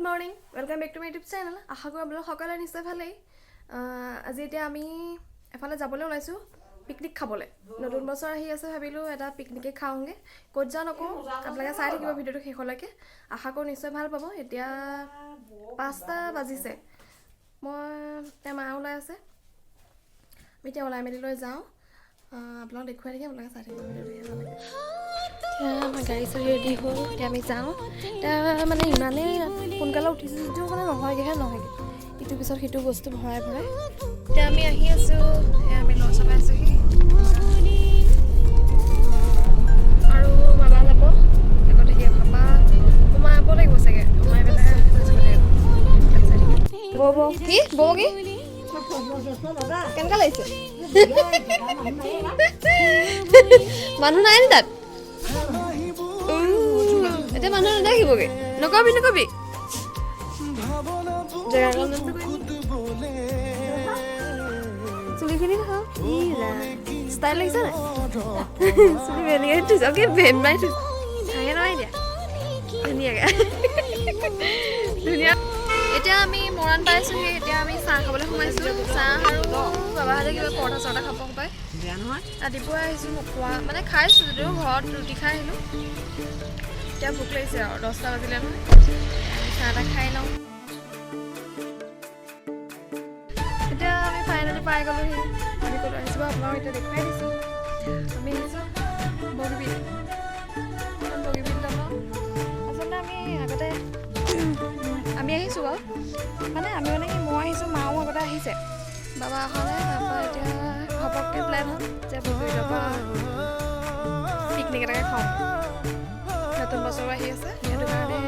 Morning welcome back to my YouTube channel. আশা কৰোঁ আপোনালোক সকলোৱে নিশ্চয় ভালেই। আজি এতিয়া আমি এফালে যাবলৈ ওলাইছোঁ পিকনিক খাবলৈ। নতুন বছৰ আহি আছে, ভাবিলোঁ এটা পিকনিকে খাওঁগৈ। ক'ত যাওঁ নকওঁ, আপোনালোকে চাই থাকিব ভিডিঅ'টো শেষলৈকে। আশা কৰোঁ নিশ্চয় ভাল পাব। এতিয়া 5টা বাজিছে, মই মা ওলাই আছে, আমি এতিয়া ওলাই মেলি লৈ যাওঁ। আপোনালোক দেখুৱাই থাকি আপোনালোকে চাই থাকিব ভিডিঅ'টো শেষলৈকে। এতিয়া আমাৰ গাড়ী চাড়ী ৰেডি হ'ল, এতিয়া আমি যাওঁ। এতিয়া মানে ইমানেই সোনকালে উঠিছোঁ যদিও মানে নহয়গৈহে ইটোৰ পিছত সিটো বস্তু ভৰাই ভৰাই। এতিয়া আমি আহি আছোঁ, আমি ল'ৰা চলাই আছোঁহি আৰু মামা যাব আগতে। সেই পাপা সোমাব লাগিব চাগে, সোমাই পেলাই বৌ কি বৌ কি কেনেকুৱা লাগিছে? মানুহ নাই নি তাত? এতিয়া মানুহ নাথাকিবগৈ, নকবি জেগাকণ চুলিখিনি খাওঁ। ষ্টাইল লাগিছে নাই? চুলি বেলেগে থৈছে, অকে বেন মাৰি থৈছে, ভাঙে নহয় এতিয়া ধুনীয়াকৈ ধুনীয়া। এতিয়া আমি মৰাণ পাইছোঁহি। এতিয়া আমি চাহ খাবলৈ সোমাইছোঁ। চাহ আৰু বাবাহঁতে কিবা পৰঠা চৰঠা খাব পায়। ৰাতিপুৱাই আহিছোঁ, খোৱা মানে খাইছোঁ যদিও ঘৰত ৰুটি খাই আহিলোঁ। এতিয়া ভোক লাগিছে আৰু 10টা বাজিলে নহয়, চাহ এটা খাই লওঁ। এতিয়া আমি ফাইনেলি পাই গ'লোহি। আমি ক'ত আহিছোঁ আপোনাক এতিয়া দেখুৱাই দিছোঁ। আমি আহিছোঁ বগীবিল তলত। আচলতে আমি আগতে আমি আহিছোঁ বাৰু, মানে আমি মানে কি মই আহিছোঁ, মাও আগতে আহিছে, বাবা অহা নাই। তাৰপৰা এতিয়া ঘপককৈ প্লেন হ'ল যে বগীবিলৰ পৰা পিকনিক এটাকে খাওঁ। নতুন বছৰো আহি আছে, সেইটো কাৰণে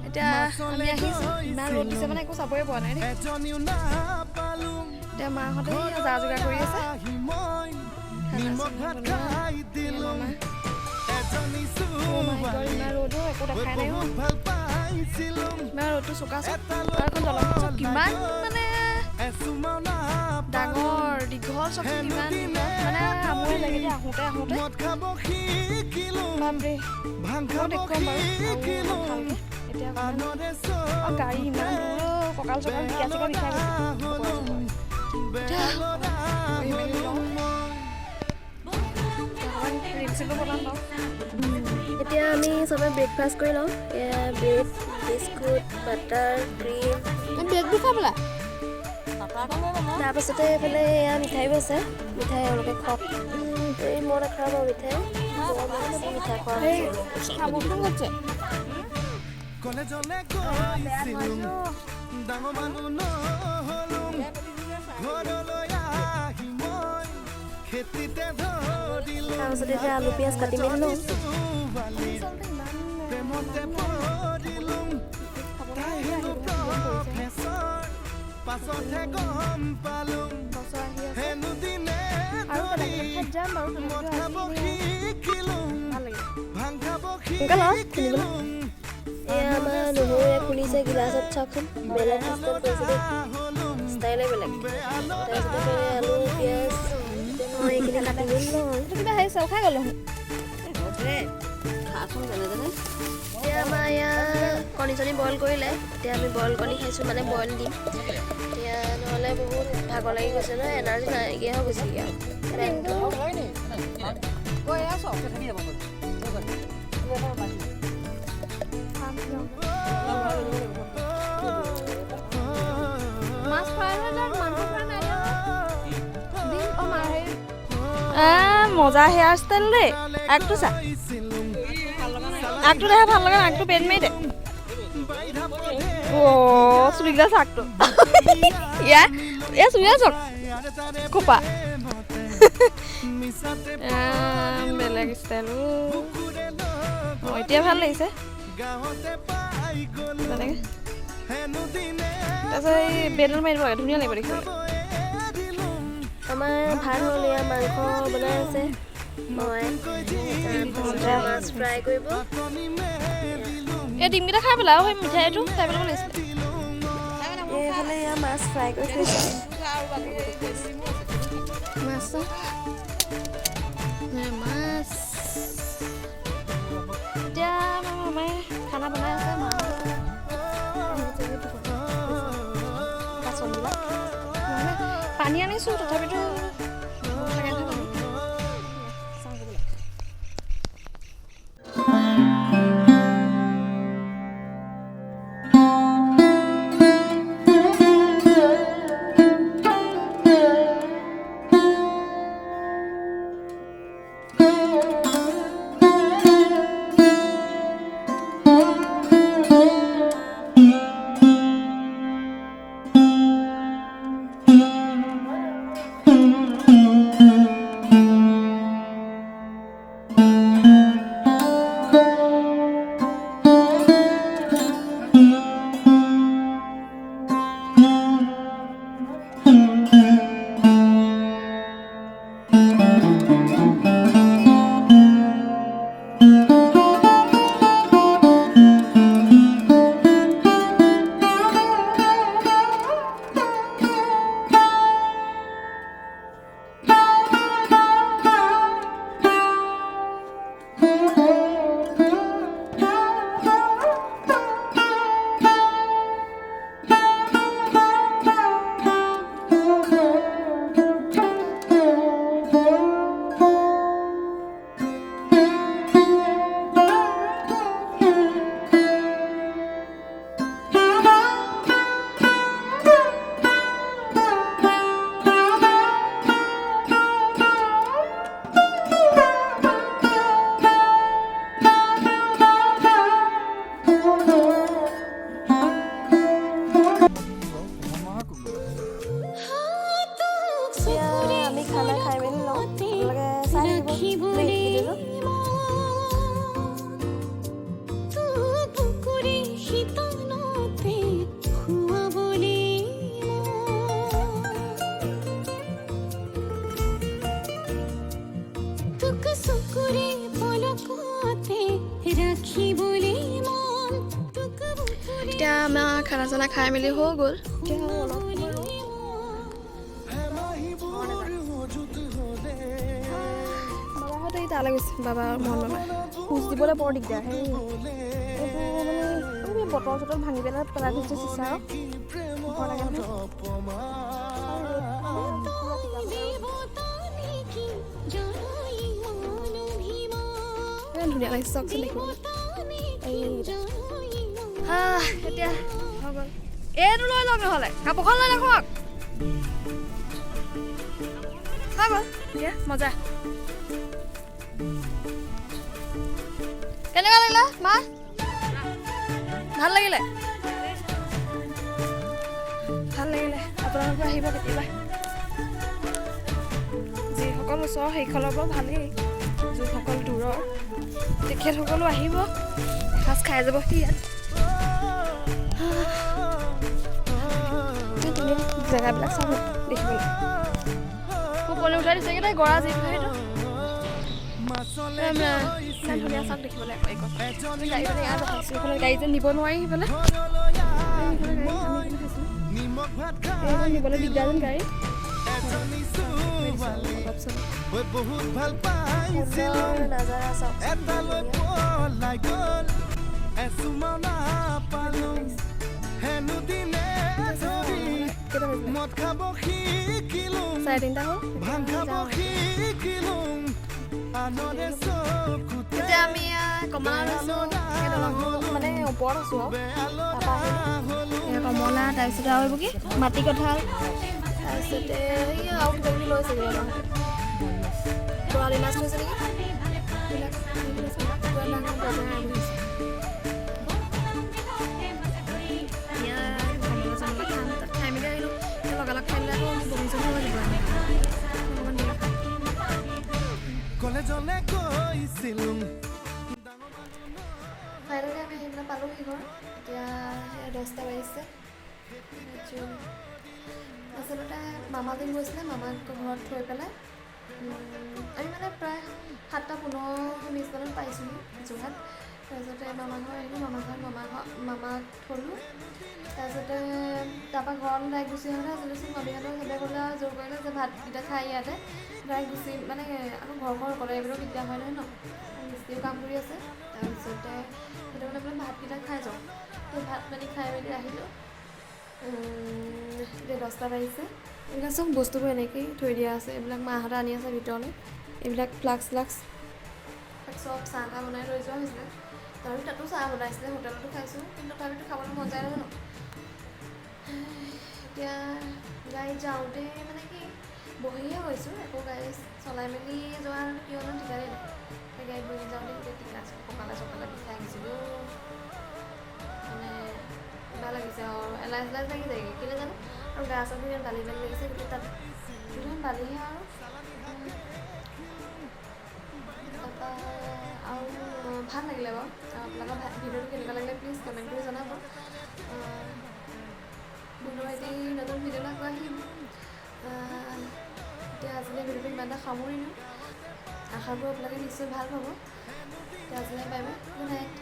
এতিয়া আমি আহিছোঁ। ইমান ৰ'দ দিছে মানে একো চাবই পোৱা নাই দেই। এতিয়া মাহঁতে যা যোগাৰ কৰি আছে, ইমান ৰ'দো একো দেখাই নাই। ইমান ৰ'দটো চোকাচোন, এখন জলপ্ৰপাত কিমান মানে ডাঙৰ দীঘল, চব কিমান মানে আমনি লাগে দেই আহোঁতে বাপৰে। মই দেখুৱাম বাৰু ভালকৈ এতিয়া। গাড়ী ইমান দূৰ, কঁকাল চকাল বিকা চিকা বিষাই গৈছে। এতিয়া আমি চবে ব্ৰেকফাষ্ট কৰি লওঁ। ব্ৰেড, বিস্কুট, বাটাৰ, ক্ৰীম, ব্ৰেডবোৰ খাই পেলা। তাৰপাছতে এইফালে এয়া মিঠাইবোৰ আছে, মিঠাই এওঁলোকে খোৱাত এই মই নাখাওঁ বাৰু মিঠাই, মিঠাই খোৱা তাৰপাছতে এতিয়া আলু পিঁয়াজ কাটি মেলি লওঁ। এয়া আমাৰ নহৰুৱে খুলিছে গিলাচত, চাওকচোন বেলেগ চিষ্টেম কৰিছে দেই, ষ্টাইলে বেলেগ। তাৰপিছতে আলু পিঁয়াজ এইখিনি কাটি মেলি লওঁ। কিবা হেৰি চাউ খাই গ'লো। এতিয়া আমাৰ ইয়াত কণী চণী বইল কৰিলে, এতিয়া আমি বইল কণী খাইছোঁ, মানে বইল দিম এতিয়া, নহ'লে বহুত ভাগৰ লাগি গৈছে নহয়, এনাৰ্জি নাইকিয়া হৈ গৈছেগৈ আৰু। মজা হেয়াৰ ষ্টাইল দেই। আগটো চা, আগটো দেখা ভাল লগা নাই, আগটো পেন মাৰি দে। অ' চুলিকেইটা চা, আগটো চুলি চক খোপা বেলেগ ষ্টাইল। এতিয়া ভাল লাগিছে তেনেকৈ। তাৰপিছত এই বেডত মাৰি দিব লাগে, ধুনীয়া লাগিব দেখিবলৈ। আমাৰ ভাত হ'ল, এয়া মাংস বনাই আছে মই, মাছ ফ্ৰাই কৰিব। এই ডিমকেইটা খাই পেলা আৰু সেই মিঠাইটো খাই পেলাব লাগিছিলে। এইফালে এয়া মাছ ফ্ৰাই কৰি থৈছে, মাছ এতিয়া আমাৰ মামাই খানা বনাই আছে। পাইছোঁ তথাপিতো লাগে নহয় চাওঁ ক'বলৈ আমি খানা খাই মেলি লওঁ আপোনালোকে চাই থাকিব ভিডিঅ'টো এতিয়া আমাৰ খানা চানা খাই মেলি হৈ গ'ল এতিয়া অলপ বাবাহঁতে তালৈ গৈছে বাবা মন বাবা খোজ দিবলৈ বৰ দিগদাৰ সেই এইবোৰ মানে বটল চটল ভাঙি পেলাই পেলাই থৈছে চিচা ভয় লাগে ধুনীয়া লাগিছে চাওকচোন দেখিবলৈ এতিয়া হৈ গ'ল এইটো লৈ লওক নহ'লে কাপোৰখন লৈ ৰাখক হৈ গ'ল এতিয়া মজা কেনেকুৱা লাগিলে মা ভাল লাগিলে আপোনালোকে আহিব কেতিয়াবা যিসকল ওচৰৰ সেইসকলৰ পৰা ভালেই যিসকল দূৰৰ তেখেতসকলো আহিব এসাঁজ খাই যাব ইয়াত জেগাবিলাক চাব দেখিবলৈ ওপৰলৈ উঠাই দিছে কেইটা গৰা যিটো সেইটো ধুনীয়া চাওক দেখিবলৈ গাড়ী যে নিব নোৱাৰি সেইফালে নিবলৈ দিগদাৰ যেন গাড়ী নাজাৰা চাওক চাৰে তিনিটা হ'ল এতিয়া আমি কমলা লৈছোঁ মানে ওপৰত আছোঁ আৰু কমলা তাৰপিছতে আৰু এইবোৰ কি মাটি কঁঠাল তাৰপিছতে আৰু কিবা কিবি লৈছে বৰালি মাছ লৈছে নেকি খাই মেলি আহিলোঁ লগালগ খাই মেলি আকৌ বমি চমি হৈ যাব ফাইনেলি আমি আহি পেলাই পালোঁ সিঘৰ এতিয়া 10টা বাজিছে আচলতে মামাজন গৈছিলে মামাক ঘৰত থৈ পেলাই আমি মানে প্ৰায় 7:15 পাইছিলোঁ যোৰহাট তাৰপিছতে মামা ঘৰ আহিলোঁ মামাক থ'লোঁ তাৰপিছতে তাৰপৰা ঘৰত ডাইৰেক্ট গুচি আহোঁতে আচলতে মামীহঁতৰ চবে ক'লে জোৰ কৰিলে যে ভাতকেইটা খাই ইয়াতে ডাইৰেক্ট গুচি মানে আকৌ ঘৰ অকলে এইবোৰো দিগদাৰ হয় নহয় ন মিস্ত্ৰীও কাম কৰি আছে তাৰপিছতে সেইটো মানে বোলে ভাতকেইটা খাই যাওঁ তো ভাত পানী খাই মেলি আহিলোঁ এতিয়া 10টা বাজিছে এইবিলাক চব বস্তুবোৰ এনেকেই থৈ দিয়া আছে। এইবিলাক মাহঁতে আনি আছে ভিতৰলৈ। এইবিলাক ফ্লাক্স চব চাহ তাহ বনাই লৈ যোৱা হৈছিলে। তথাপিও তাতো চাহ বনাইছিলে, হোটেলতো খাইছোঁ, কিন্তু তথাপিতো খাবলৈ মন যায় নহয় ন। এতিয়া গাড়ীত যাওঁতে মানে কি বহিয়ে গৈছোঁ, একো গাড়ী চলাই মেলি যোৱা কিয়নো ঠিকানে নাই। সেই গাড়ীত বহি যাওঁতে এতিয়া টিকা কঁকালে চকালে বিষাই গৈছিলোঁ। মানে বেয়া লাগিছে আৰু এলাহ লাগি যায়গৈ, কেলৈ জানো। আৰু গা চাবোৰ ইয়াত বালি লাগিছে, গোটেই তাত গোটেইখন বালিহে আৰু। তাৰপৰা আৰু ভাল লাগিলে বাৰু। আপোনালোকৰ ভিডিঅ'টো কেনেকুৱা লাগিলে প্লিজ কমেণ্ট কৰি জনাব। পুনৰ এটি নতুন ভিডিঅ' লৈ আকৌ আহিম। এতিয়া আজিলৈ ভিডিঅ'টো ইমান এটা সামৰিলোঁ। আশা কৰোঁ আপোনালোকে নিশ্চয় ভাল পাব। এতিয়া আজিলৈ বাই বাই, গুড নাইট।